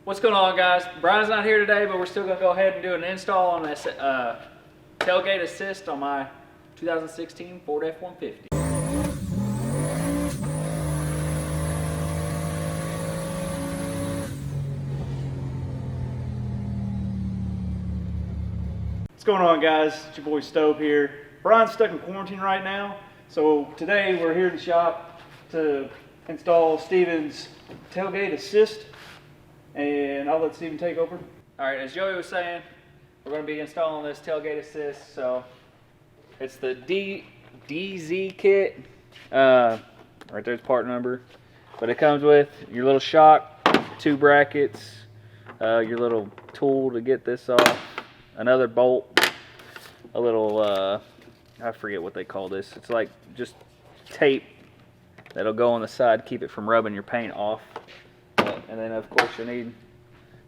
What's going on, guys? Brian's not here today, but we're still going to go ahead and do an install on this tailgate assist on my 2016 Ford F-150. What's going on, guys? It's your boy Stove here. Brian's stuck in quarantine right now, so today we're here in the shop to install Steven's tailgate assist, and I'll let Steven take over. All right, as Joey was saying, we're going to be installing this tailgate assist. So it's the DZ kit. Right there's part number, but it comes with your little shock, 2 brackets, your little tool to get this off, another bolt, a little I forget what they call this. It's like just tape that'll go on the side, keep it from rubbing your paint off. And then of course you need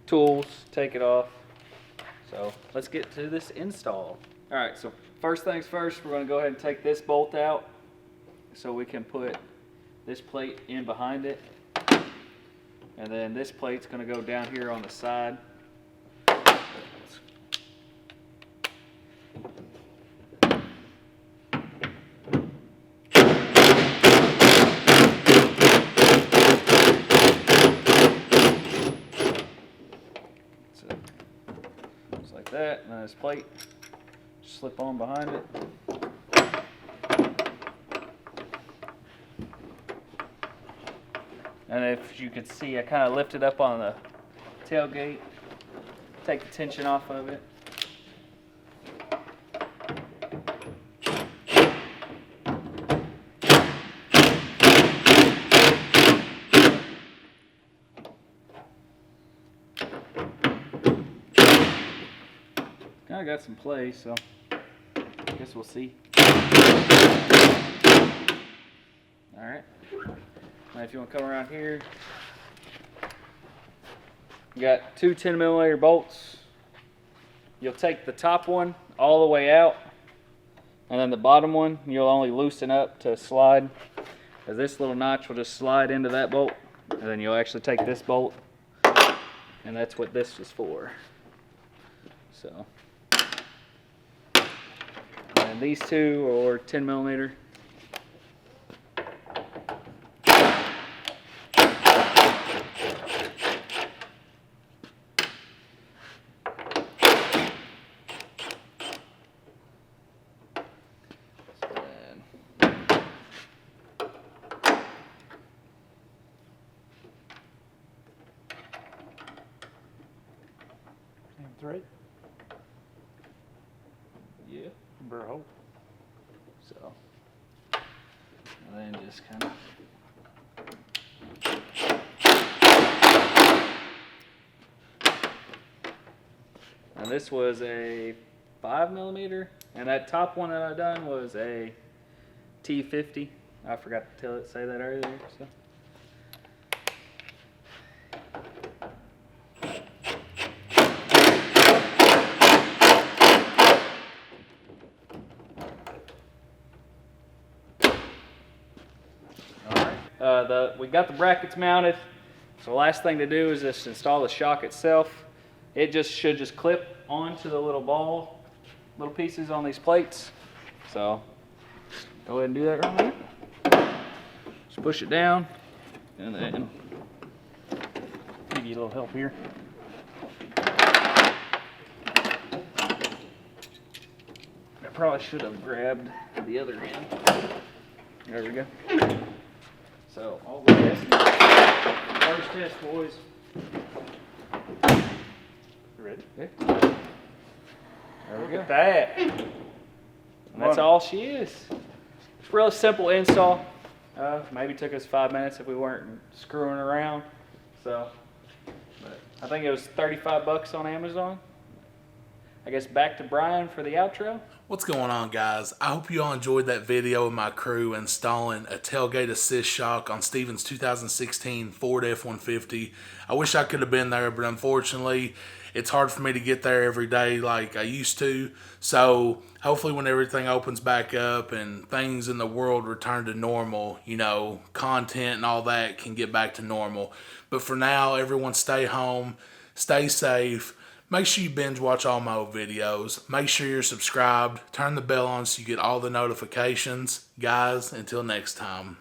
tools, take it off. So let's get to this install. All right, so first things first, we're going to go ahead and take this bolt out so we can put this plate in behind it. And then this plate's going to go down here on the side. Like that, and then this plate slip on behind it. And if you could see, I kind of lifted up on the tailgate, take the tension off of it. I got some play, so I guess we'll see. Alright, now if you want to come around here, you got 2 10mm bolts. You'll take the top one all the way out, and then the bottom one you'll only loosen up to slide, as this little notch will just slide into that bolt, and then you'll actually take this bolt, and that's what this is for. So. And these two are 10mm. Right? Yeah, bro. So, and then just kind of and this was a 5mm, and that top one that I done was a T50. I forgot to say that earlier. So. We got the brackets mounted, so the last thing to do is just install the shock itself. It should just clip onto the little pieces on these plates. So go ahead and do that right now. Just push it down, and then give you a little help here. I probably should have grabbed the other end. There we go. So, all the testing. First test, boys. Ready? Yeah. There we go. Look at that. And that's all she is. It's a real simple install. Maybe took us 5 minutes if we weren't screwing around. So, but I think it was 35 bucks on Amazon. I guess back to Brian for the outro. What's going on, guys? I hope you all enjoyed that video of my crew installing a tailgate assist shock on Steven's 2016 Ford F-150. I wish I could have been there, but unfortunately, it's hard for me to get there every day like I used to. So hopefully when everything opens back up and things in the world return to normal, you know, content and all that can get back to normal. But for now, everyone stay home, stay safe. Make sure you binge watch all my old videos. Make sure you're subscribed. Turn the bell on so you get all the notifications. Guys, until next time.